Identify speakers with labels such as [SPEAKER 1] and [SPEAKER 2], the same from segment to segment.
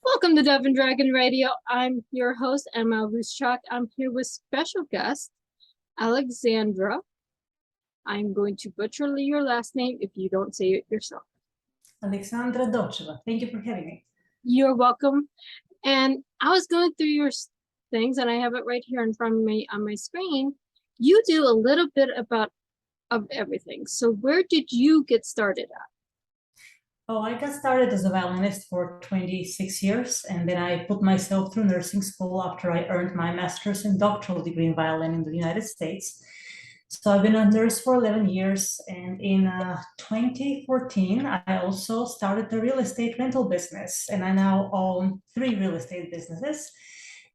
[SPEAKER 1] Welcome to Dove and Dragon Radio. I'm your host, M.L.Ruscsak. I'm here with special guest, Alexandra. I'm going to butcher your last name if you don't say it yourself.
[SPEAKER 2] Alexandra Dotcheva. Thank you for having me.
[SPEAKER 1] You're welcome. And I was going through your things, and I have it right here in front of me on my screen. You do a little bit of everything. So where did you get started at?
[SPEAKER 2] Oh, I got started as a violinist for 26 years, and then I put myself through nursing school after I earned my master's and doctoral degree in violin in the United States. So I've been a nurse for 11 years, and in 2014, I also started a real estate rental business, and I now own 3 real estate businesses,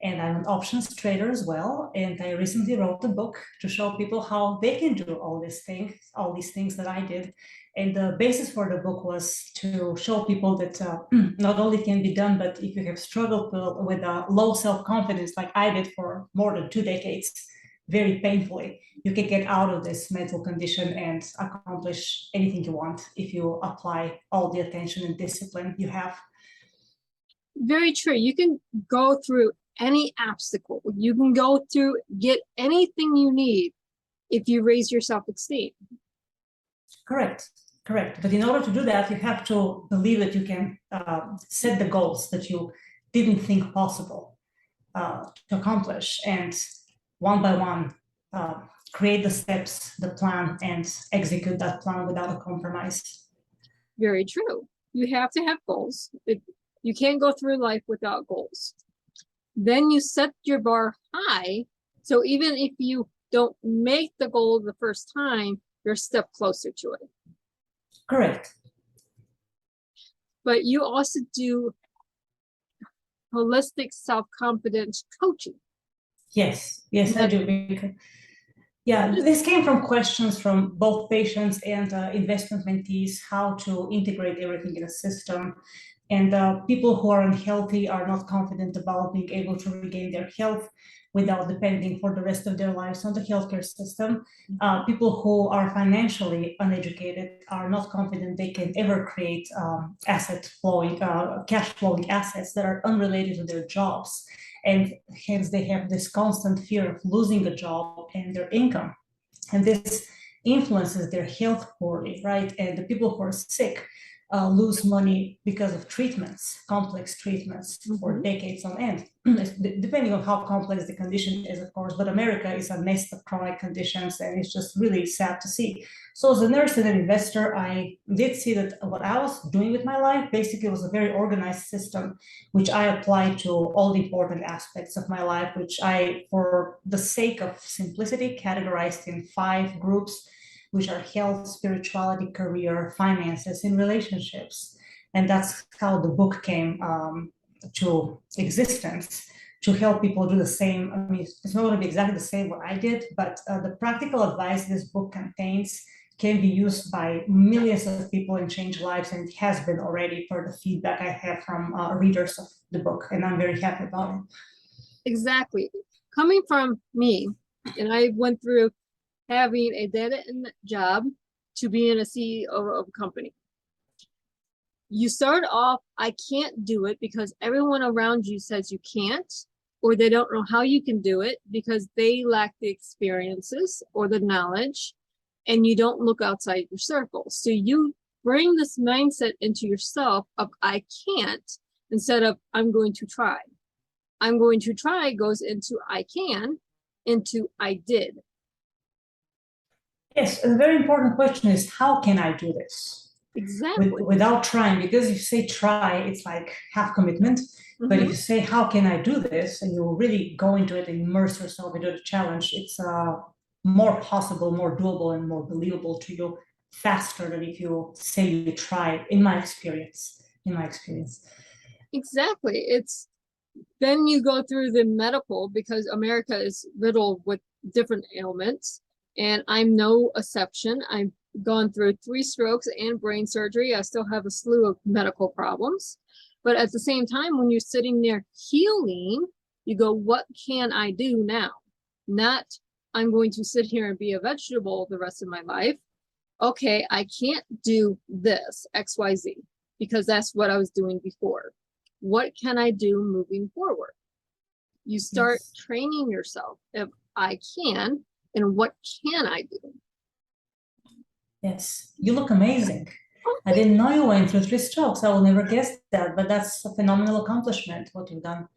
[SPEAKER 2] and I'm an options trader as well. And I recently wrote a book to show people how they can do all these things that I did. And the basis for the book was to show people that not only can be done, but if you have struggled with low self-confidence like I did for more than 2 decades, very painfully, you can get out of this mental condition and accomplish anything you want if you apply all the attention and discipline you have.
[SPEAKER 1] Very true. You can go through any obstacle. You can go through, get anything you need if you raise your self-esteem.
[SPEAKER 2] Correct. But in order to do that, you have to believe that you can set the goals that you didn't think possible to accomplish, and one by one, create the steps, the plan, and execute that plan without a compromise.
[SPEAKER 1] Very true. You have to have goals. You can't go through life without goals. Then you set your bar high, so even if you don't make the goal the first time, you're a step closer to it.
[SPEAKER 2] Correct.
[SPEAKER 1] But you also do holistic self-confidence coaching.
[SPEAKER 2] Yes, I do. Yeah, this came from questions from both patients and investment mentees, how to integrate everything in a system. And people who are unhealthy are not confident about being able to regain their health without depending for the rest of their lives on the healthcare system. People who are financially uneducated are not confident they can ever create cash flowing assets that are unrelated to their jobs. And hence they have this constant fear of losing a job and their income. And this influences their health poorly, right? And the people who are sick lose money because of treatments, complex treatments for decades on end, depending on how complex the condition is, of course. But America is a nest of chronic conditions, and it's just really sad to see. So as a nurse and an investor, I did see that what I was doing with my life basically was a very organized system, which I applied to all the important aspects of my life, which I, for the sake of simplicity, categorized in 5 groups, which are health, spirituality, career, finances, and relationships. And that's how the book came to existence, to help people do the same. I mean, it's not going to be exactly the same what I did, but the practical advice this book contains can be used by millions of people and change lives, and it has been already per the feedback I have from readers of the book, and I'm very happy about it.
[SPEAKER 1] Exactly. Coming from me, and I went through having a dead-end job to being a CEO of a company. You start off, I can't do it because everyone around you says you can't, or they don't know how you can do it because they lack the experiences or the knowledge, and you don't look outside your circle. So you bring this mindset into yourself of I can't instead of I'm going to try. I'm going to try goes into I can, into I did.
[SPEAKER 2] Yes, a very important question is, how can I do this?
[SPEAKER 1] Exactly.
[SPEAKER 2] Without trying, because if you say try, it's like half commitment. But if you say, how can I do this? And you really go into it and immerse yourself into the challenge, it's more possible, more doable, and more believable to you faster than if you say you try, in my experience.
[SPEAKER 1] Exactly. Then you go through the medical, because America is riddled with different ailments. And I'm no exception. I've gone through 3 strokes and brain surgery. I still have a slew of medical problems. But at the same time, when you're sitting there healing, you go, what can I do now? Not, I'm going to sit here and be a vegetable the rest of my life. Okay, I can't do this, XYZ, because that's what I was doing before. what can I do moving forward? You start
[SPEAKER 2] Yes.
[SPEAKER 1] training yourself. If I can, and what can I do?
[SPEAKER 2] Yes, you look amazing.
[SPEAKER 1] Oh,
[SPEAKER 2] I didn't know you went through 3 strokes. I will never guess that, but that's a phenomenal accomplishment, what you've done.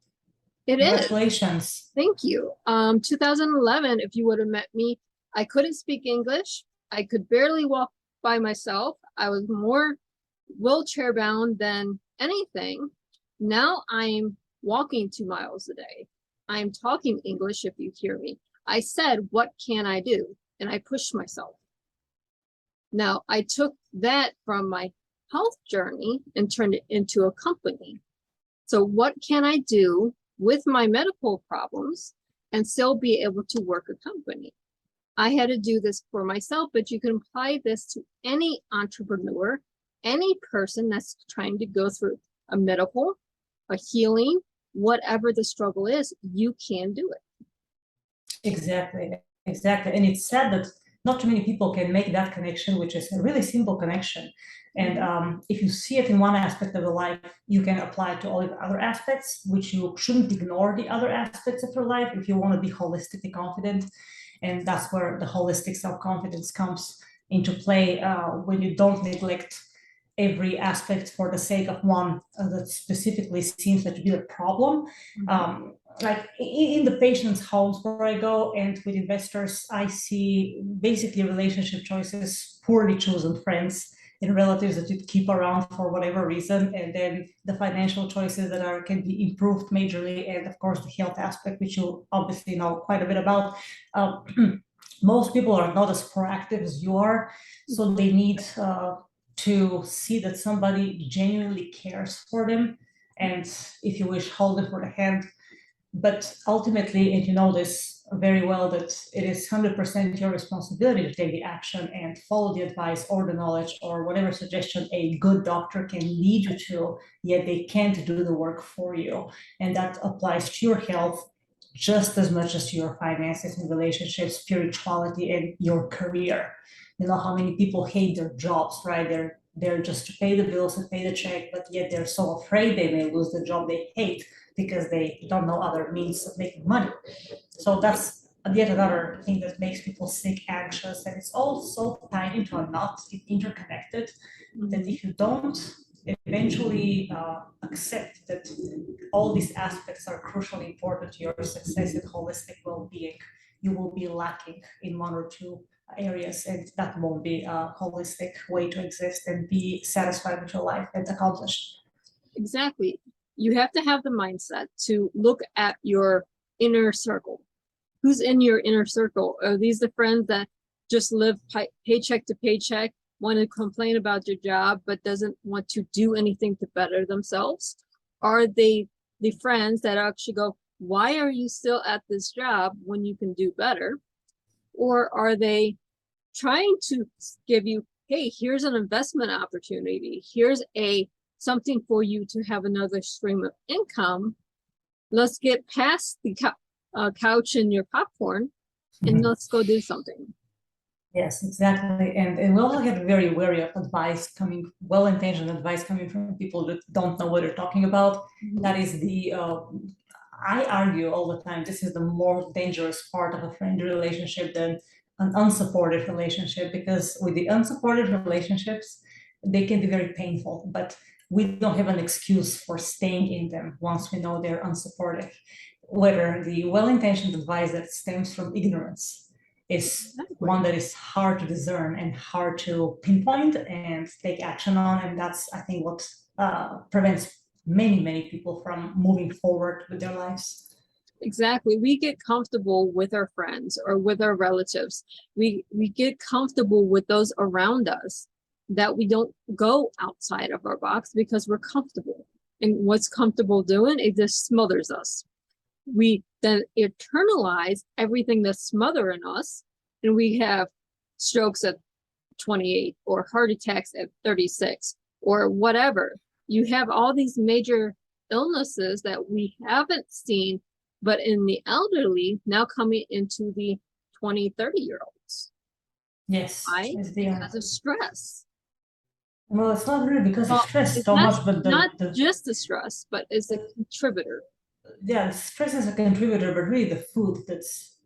[SPEAKER 1] it is.
[SPEAKER 2] Congratulations.
[SPEAKER 1] Thank you. 2011, if you would have met me, I couldn't speak English. I could barely walk by myself. I was more wheelchair bound than anything. Now I'm walking 2 miles a day. I'm talking English if you hear me. I said, what can I do? And I pushed myself. Now I took that from my health journey and turned it into a company. So what can I do with my medical problems and still be able to work a company? I had to do this for myself, but you can apply this to any entrepreneur, any person that's trying to go through a medical, a healing, whatever the struggle is, you can do it.
[SPEAKER 2] Exactly, exactly. And it's sad that not too many people can make that connection, which is a really simple connection. And if you see it in one aspect of the life, you can apply it to all the other aspects, which you shouldn't ignore the other aspects of your life if you want to be holistically confident. And that's where the holistic self-confidence comes into play, when you don't neglect every aspect for the sake of one that specifically seems to be a problem. Like in the patient's homes where I go and with investors, I see basically relationship choices, poorly chosen friends and relatives that you keep around for whatever reason, and then the financial choices that can be improved majorly, and of course the health aspect, which you obviously know quite a bit about. Most people are not as proactive as you are, so they need to see that somebody genuinely cares for them, and if you wish, hold them for the hand. But ultimately, and you know this very well, that it is 100% your responsibility to take the action and follow the advice or the knowledge or whatever suggestion a good doctor can lead you to, yet they can't do the work for you. And that applies to your health just as much as to your finances and relationships, spirituality, and your career. You know how many people hate their jobs, right? They're there just to pay the bills and pay the check, but yet they're so afraid they may lose the job they hate because they don't know other means of making money. So that's yet another thing that makes people sick, anxious, and it's all so tied into a knot, interconnected, that if you don't eventually accept that all these aspects are crucially important to your success and holistic well-being, you will be lacking in one or two areas, and that won't be a holistic way to exist and be satisfied with your life and accomplished.
[SPEAKER 1] Exactly. You have to have the mindset to look at your inner circle. Who's in your inner circle? Are these the friends that just live paycheck to paycheck, want to complain about your job, but doesn't want to do anything to better themselves? Are they the friends that actually go, why are you still at this job when you can do better? Or are they trying to give you, hey, here's an investment opportunity. Here's something for you to have another stream of income. Let's get past the couch and your popcorn and let's go do something.
[SPEAKER 2] Yes, exactly. And we also have to be very wary of advice coming, well-intentioned advice coming from people that don't know what they're talking about. That is I argue all the time, this is the more dangerous part of a friendly relationship than an unsupported relationship, because with the unsupported relationships, they can be very painful, but we don't have an excuse for staying in them once we know they're unsupportive. Whether the well-intentioned advice that stems from ignorance is one that is hard to discern and hard to pinpoint and take action on. And that's, I think, what prevents many people from moving forward with their lives.
[SPEAKER 1] Exactly. We get comfortable with our friends or with our relatives. We get comfortable with those around us, that we don't go outside of our box because we're comfortable. And what's comfortable doing, it just smothers us. We then internalize everything that's smothering us, and we have strokes at 28 or heart attacks at 36 or whatever. You have all these major illnesses that we haven't seen, but in the elderly now coming into the 20, 30-year-olds.
[SPEAKER 2] Yes.
[SPEAKER 1] Why? Because of stress.
[SPEAKER 2] Well, it's not really because of
[SPEAKER 1] Well,
[SPEAKER 2] stress
[SPEAKER 1] it's
[SPEAKER 2] so
[SPEAKER 1] not,
[SPEAKER 2] much, but
[SPEAKER 1] not
[SPEAKER 2] the
[SPEAKER 1] just the stress, but it's a contributor.
[SPEAKER 2] yeah, stress is a contributor, but really the food that's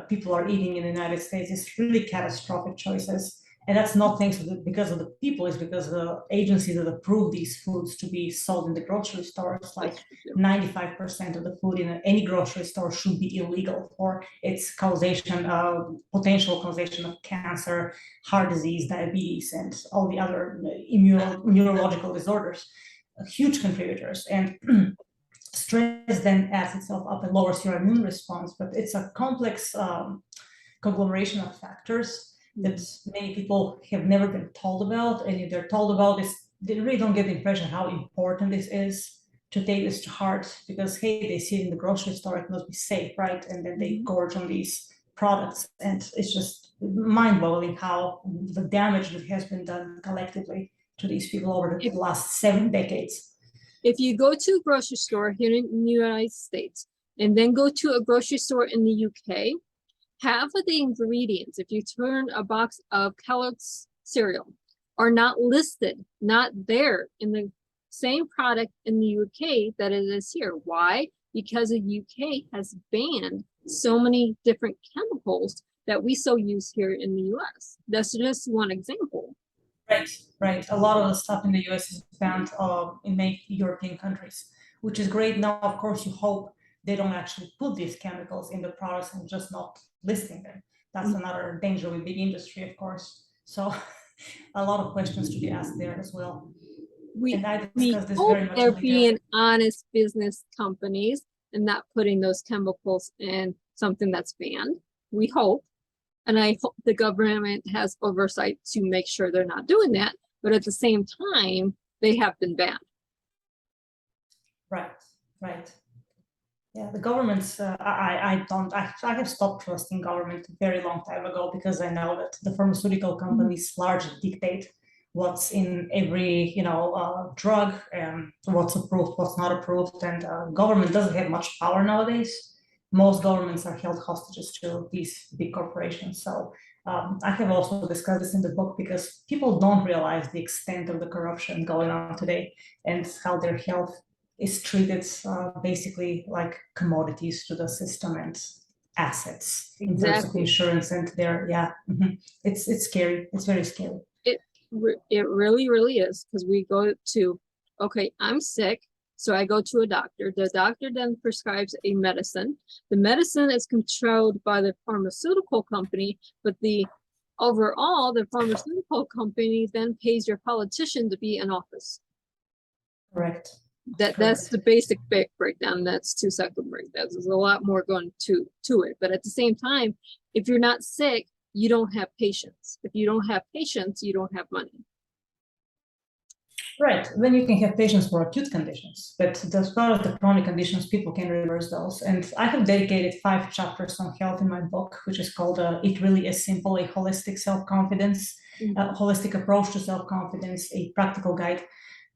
[SPEAKER 2] people are eating in the United States is really catastrophic choices. And that's not thanks to because of the people, it's because the agencies that approve these foods to be sold in the grocery stores, like
[SPEAKER 1] That's true.
[SPEAKER 2] 95% of the food in any grocery store should be illegal, or its causation, potential causation of cancer, heart disease, diabetes, and all the other neurological disorders, huge contributors. And stress then adds itself up and lowers your immune response, but it's a complex conglomeration of factors that many people have never been told about. And if they're told about this, they really don't get the impression how important this is to take this to heart, because hey, they see it in the grocery store, it must be safe, right? And then they gorge on these products, and it's just mind-boggling how the damage that has been done collectively to these people over the last 7 decades.
[SPEAKER 1] If you go to a grocery store here in the United States and then go to a grocery store in the UK, half of the ingredients, if you turn a box of Kellogg's cereal, are not listed, not there in the same product in the UK that it is here. Why? Because the UK has banned so many different chemicals that we so use here in the US. That's just one example.
[SPEAKER 2] Right, right. A lot of the stuff in the US is banned in many European countries, which is great. Now, of course, you hope they don't actually put these chemicals in the products and just not listing them. That's another danger with big industry, of course. So a lot of questions to be asked there as well.
[SPEAKER 1] We
[SPEAKER 2] this
[SPEAKER 1] hope
[SPEAKER 2] very much
[SPEAKER 1] they're
[SPEAKER 2] in
[SPEAKER 1] being honest business companies and not putting those chemicals in something that's banned. We hope. And I hope the government has oversight to make sure they're not doing that. But at the same time, they have been banned.
[SPEAKER 2] Right, right. Yeah, the governments, I have stopped trusting government a very long time ago, because I know that the pharmaceutical companies largely dictate what's in every, drug, and what's approved, what's not approved. And government doesn't have much power nowadays. Most governments are held hostages to these big corporations. So I have also discussed this in the book, because people don't realize the extent of the corruption going on today and how their health is treated basically like commodities to the system and assets in terms of insurance. And it's scary. It's very scary.
[SPEAKER 1] It really, really is, because we go to, okay, I'm sick. So I go to a doctor. The doctor then prescribes a medicine. The medicine is controlled by the pharmaceutical company, but overall, the pharmaceutical company then pays your politician to be in office.
[SPEAKER 2] Correct.
[SPEAKER 1] That's the basic breakdown. That's 2-second breakdown. There's a lot more going to it. But at the same time, if you're not sick, you don't have patience. If you don't have patience, you don't have money.
[SPEAKER 2] Right, then you can have patients for acute conditions, but as far as the chronic conditions, people can reverse those. And I have dedicated 5 chapters on health in my book, which is called It Really Is Simple, a holistic self-confidence, a holistic approach to self-confidence, a practical guide,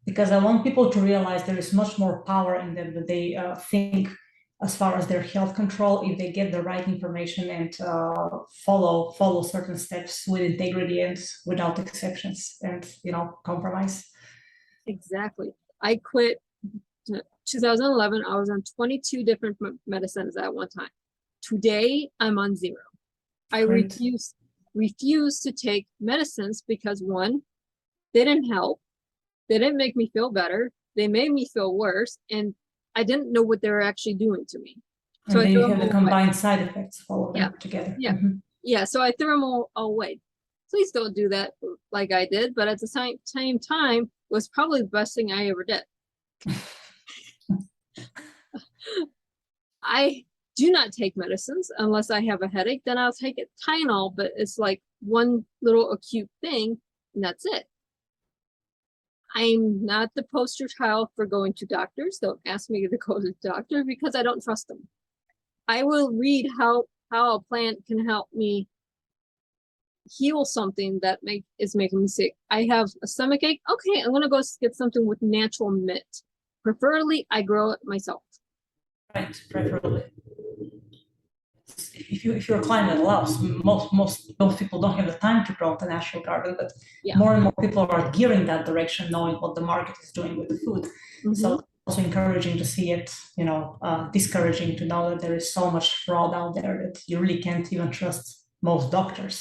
[SPEAKER 2] because I want people to realize there is much more power in them than they think as far as their health control, if they get the right information and follow certain steps with integrity and without exceptions and, compromise.
[SPEAKER 1] Exactly. I quit 2011. I was on 22 different medicines at one time. Today, I'm on 0. I refuse to take medicines because, one, they didn't help. They didn't make me feel better. They made me feel worse. And I didn't know what they were actually doing to me. So
[SPEAKER 2] and then you have the combined side effects, all of them together.
[SPEAKER 1] Yeah. Yeah. So I threw them all away. Please don't do that like I did. But at the same time, it was probably the best thing I ever did. I do not take medicines unless I have a headache. Then I'll take it Tylenol, but it's like one little acute thing, and that's it. I'm not the poster child for going to doctors. Don't ask me to go to the doctor because I don't trust them. I will read how a plant can help me heal something that is making me sick. I have a stomach ache. Okay, I'm gonna go get something with natural mint. Preferably, I grow it myself.
[SPEAKER 2] Right, preferably. if you're a client that allows, most people don't have the time to grow the natural garden, but
[SPEAKER 1] Yeah.
[SPEAKER 2] more and more people are gearing that direction, knowing what the market is doing with the food. So it's also encouraging to see it, discouraging to know that there is so much fraud out there that you really can't even trust most doctors.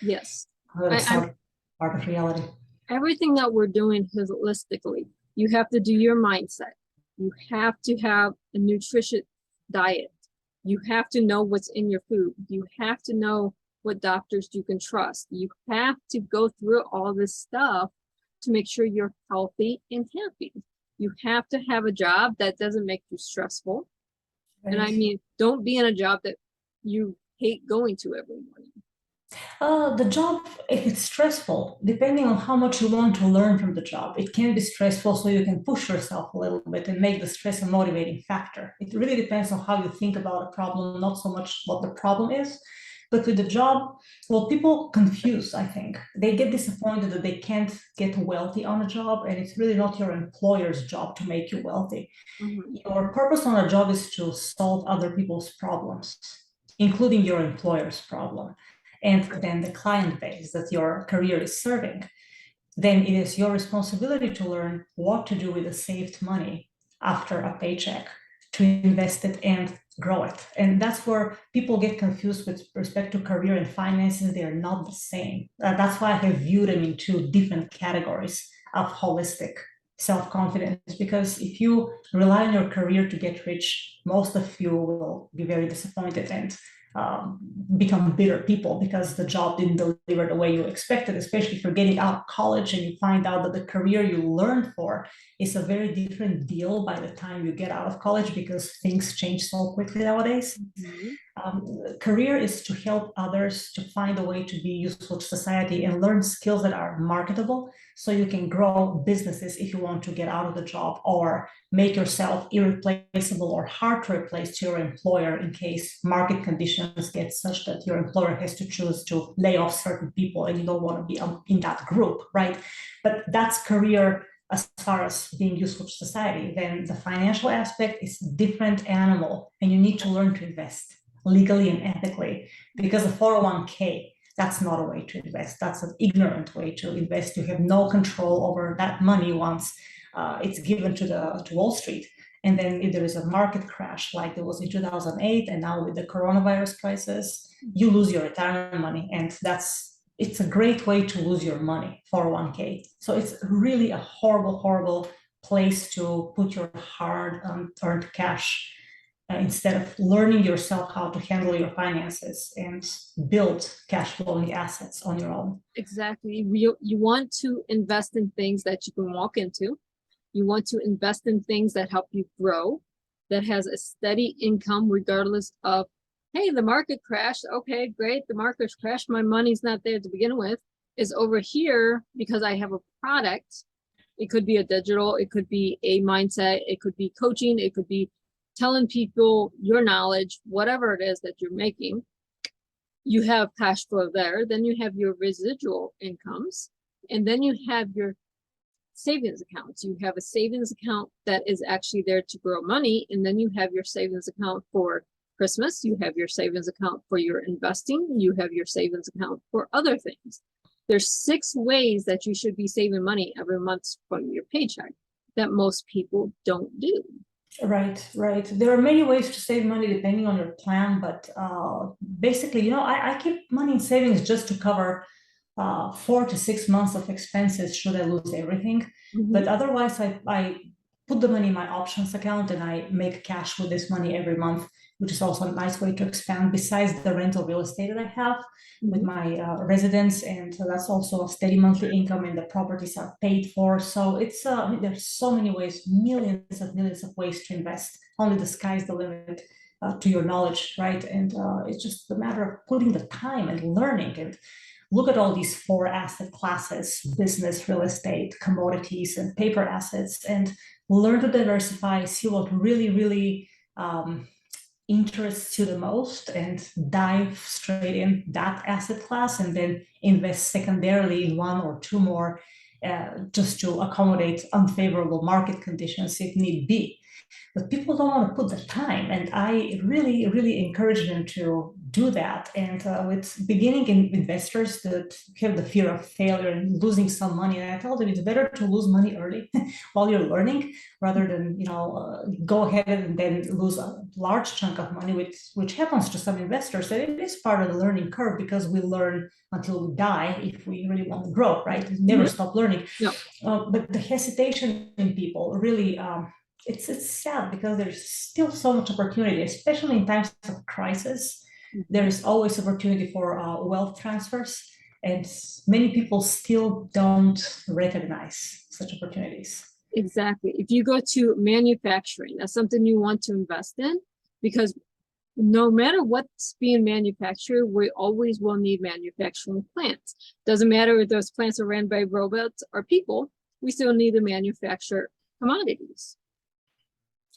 [SPEAKER 1] Yes.
[SPEAKER 2] That's not part of reality.
[SPEAKER 1] Everything that we're doing holistically, you have to do your mindset. You have to have a nutritious diet. You have to know what's in your food. You have to know what doctors you can trust. You have to go through all this stuff to make sure you're healthy and happy. You have to have a job that doesn't make you stressful.
[SPEAKER 2] Right.
[SPEAKER 1] And I mean, don't be in a job that you hate going to every morning.
[SPEAKER 2] The job, if it's stressful, depending on how much you want to learn from the job, it can be stressful, so you can push yourself a little bit and make the stress a motivating factor. It really depends on how you think about a problem, not so much what the problem is. But with the job, well, people confuse, I think. They get disappointed that they can't get wealthy on a job, and it's really not your employer's job to make you wealthy. Your purpose on a job is to solve other people's problems, including your employer's problem, and then the client base that your career is serving. Then it is your responsibility to learn what to do with the saved money after a paycheck, to invest it and grow it. And that's where people get confused with respect to career and finances. They are not the same. That's why I have viewed them in two different categories of holistic self-confidence, because if you rely on your career to get rich, most of you will be very disappointed and become bitter people because the job didn't deliver the way you expected, especially if you're getting out of college and you find out that the career you learned for is a very different deal by the time you get out of college, because things change so quickly nowadays. Career is to help others to find a way to be useful to society and learn skills that are marketable, so you can grow businesses if you want to get out of the job, or make yourself irreplaceable or hard to replace to your employer in case market conditions get such that your employer has to choose to lay off certain people and you don't want to be in that group, right? But that's career as far as being useful to society. Then the financial aspect is a different animal, and you need to learn to invest legally and ethically, because a 401k, that's not a way to invest. That's an ignorant way to invest. You have no control over that money once it's given to Wall Street. And then if there is a market crash like there was in 2008, and now with the coronavirus crisis, you lose your retirement money. And it's a great way to lose your money, 401k. So it's really a horrible, horrible place to put your hard-earned cash, instead of learning yourself how to handle your finances and build cash flowing assets on your own.
[SPEAKER 1] Exactly. You want to invest in things that you can walk into. You want to invest in things that help you grow, that has a steady income regardless of, hey, the market crashed. Okay, great. The market's crashed. My money's not there to begin with. It's over here because I have a product. It could be a digital, it could be a mindset, it could be coaching, it could be telling people your knowledge, whatever it is that you're making. You have cash flow there. Then you have your residual incomes, and then you have your savings accounts. You have a savings account that is actually there to grow money, and then you have your savings account for Christmas. You have your savings account for your investing. You have your savings account for other things. There's 6 ways that you should be saving money every month from your paycheck that most people don't do.
[SPEAKER 2] Right. There are many ways to save money depending on your plan, but basically, I keep money in savings just to cover 4 to 6 months of expenses should I lose everything. But otherwise, I put the money in my options account and I make cash with this money every month, which is also a nice way to expand besides the rental real estate that I have with my residence. And that's also a steady monthly income, and the properties are paid for. So it's there's so many ways, millions of ways to invest. Only the sky's the limit to your knowledge, right? And it's just a matter of putting the time and learning and look at all these 4 asset classes: business, real estate, commodities, and paper assets, and learn to diversify, see what really interests you the most, and dive straight in that asset class, and then invest secondarily in 1 or 2 more just to accommodate unfavorable market conditions if need be. but people don't want to put the time. And I really, really encourage them to do that. And with beginning investors that have the fear of failure and losing some money, and I tell them it's better to lose money early while you're learning, rather than go ahead and then lose a large chunk of money, which happens to some investors. And it is part of the learning curve, because we learn until we die if we really want to grow, right? We never stop learning.
[SPEAKER 1] No.
[SPEAKER 2] But the hesitation in people really, it's sad, because there's still so much opportunity, especially in times of crisis. There is always opportunity for wealth transfers, and many people still don't recognize such opportunities.
[SPEAKER 1] Exactly. If you go to manufacturing, that's something you want to invest in, because no matter what's being manufactured, we always will need manufacturing plants. Doesn't matter if those plants are ran by robots or people, we still need to manufacture commodities.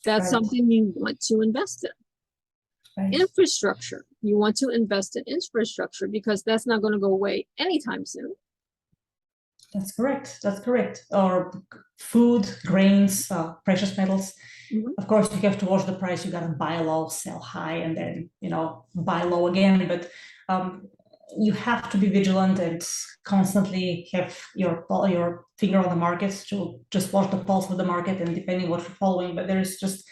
[SPEAKER 1] That's something you want to invest in. Infrastructure. You want to invest in infrastructure, because that's not going to go away anytime soon.
[SPEAKER 2] That's correct. That's correct. Or food, grains, precious metals. Of course, you have to watch the price. You got to buy low, sell high, and then buy low again. But you have to be vigilant and constantly have your finger on the market, to just watch the pulse of the market, and depending what you're following. But there's just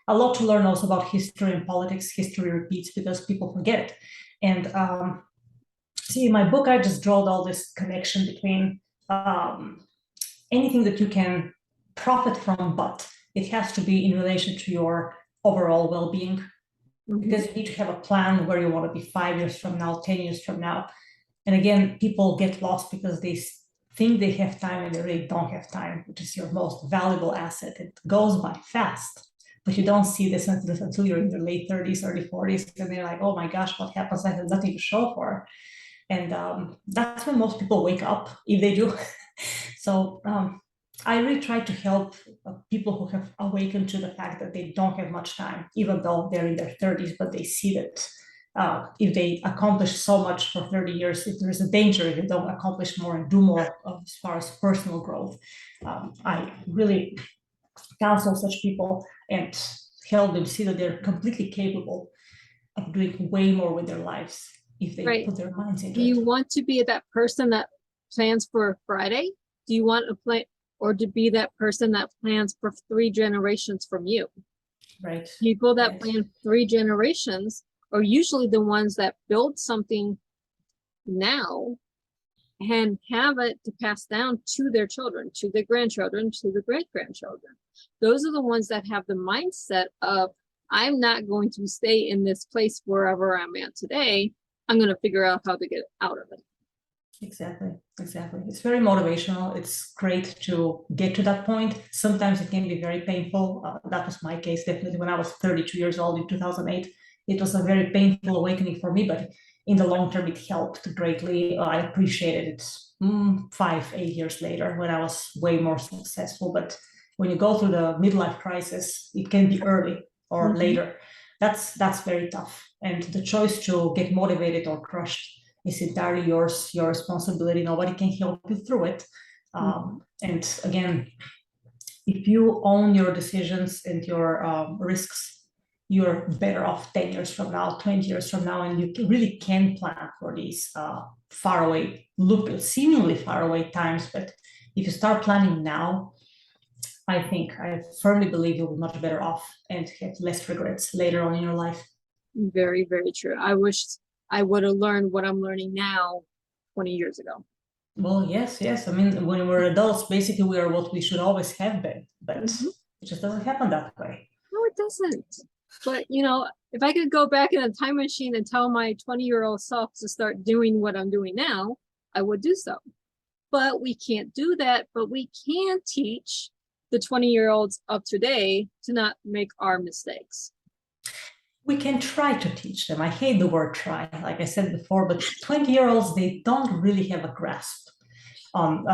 [SPEAKER 2] a lot to learn also about history and politics. History repeats because people forget it. And see, in my book, I just drawed all this connection between anything that you can profit from, but it has to be in relation to your overall well-being, because you need to have a plan where you want to be 5 years from now, 10 years from now. And again, people get lost because they think they have time and they really don't have time, which is your most valuable asset. It goes by fast, but you don't see this until you're in your late 30s, early 40s, and they're like, oh my gosh, what happens? I have nothing to show for. And that's when most people wake up, if they do. So I really try to help people who have awakened to the fact that they don't have much time, even though they're in their 30s, but they see that if they accomplish so much for 30 years, if there's a danger if they don't accomplish more and do more as far as personal growth. I really counsel such people and help them see that they're completely capable of doing way more with their lives if they put their minds into it.
[SPEAKER 1] Do you want to be that person that plans for Friday? Do you want to plan, or to be that person that plans for 3 generations from you?
[SPEAKER 2] Right.
[SPEAKER 1] People that plan 3 generations are usually the ones that build something now and have it to pass down to their children, to their grandchildren, to the great-grandchildren. Those are the ones that have the mindset of, I'm not going to stay in this place wherever I'm at today. I'm going to figure out how to get out of it.
[SPEAKER 2] Exactly. It's very motivational. It's great to get to that point. Sometimes it can be very painful. That was my case, definitely, when I was 32 years old in 2008. It was a very painful awakening for me, but in the long term, it helped greatly. I appreciated it 5-8 years later, when I was way more successful. But when you go through the midlife crisis, it can be early or later. That's very tough. And the choice to get motivated or crushed is entirely yours, your responsibility. Nobody can help you through it. And again, if you own your decisions and your risks, you're better off 10 years from now, 20 years from now, and you really can plan for these faraway, seemingly faraway times. But if you start planning now, I firmly believe you'll be much better off and have less regrets later on in your life.
[SPEAKER 1] Very, very true. I wish I would have learned what I'm learning now 20 years ago.
[SPEAKER 2] Well, yes. I mean, when we're adults, basically we are what we should always have been, but it just doesn't happen that way.
[SPEAKER 1] No, it doesn't. But, if I could go back in a time machine and tell my 20-year-old self to start doing what I'm doing now, I would do so. But we can't do that. But we can teach the 20-year-olds of today to not make our mistakes.
[SPEAKER 2] We can try to teach them. I hate the word try, like I said before, but 20-year-olds, they don't really have a grasp on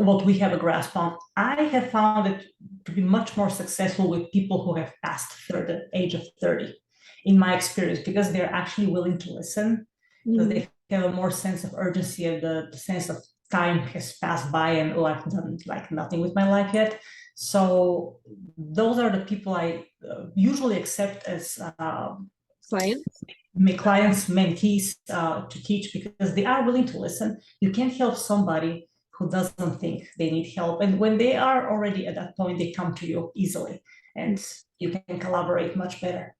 [SPEAKER 2] what we have a grasp on. I have found it to be much more successful with people who have passed the age of 30, in my experience, because they're actually willing to listen, because they have a more sense of urgency and the sense of time has passed by and I've done like nothing with my life yet. So those are the people I usually accept as
[SPEAKER 1] Clients.
[SPEAKER 2] my clients, mentees to teach, because they are willing to listen. You can't help somebody who doesn't think they need help. And when they are already at that point, they come to you easily and you can collaborate much better.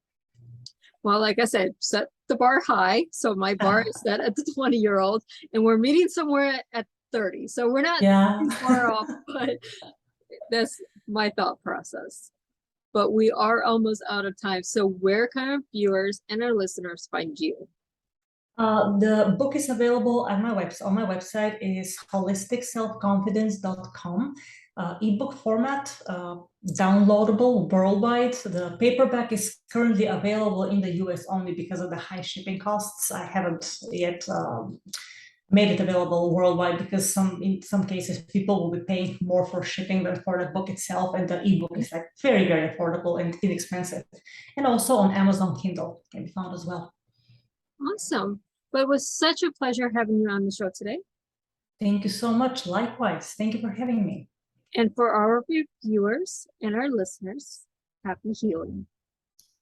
[SPEAKER 1] Well, like I said, set the bar high. So my bar is set at the 20-year-old, and we're meeting somewhere at 30. So we're not too far off, but that's my thought process. But we are almost out of time. So where can our viewers and our listeners find you?
[SPEAKER 2] The book is available on my website. On my website is holisticselfconfidence.com. Ebook format, downloadable worldwide. The paperback is currently available in the US only because of the high shipping costs. I haven't yet made it available worldwide because in some cases people will be paying more for shipping than for the book itself, and the ebook is like very, very affordable and inexpensive. And also on Amazon Kindle can be found as well.
[SPEAKER 1] Awesome. But it was such a pleasure having you on the show today.
[SPEAKER 2] Thank you so much. Likewise. Thank you for having me.
[SPEAKER 1] And for our viewers and our listeners, happy healing.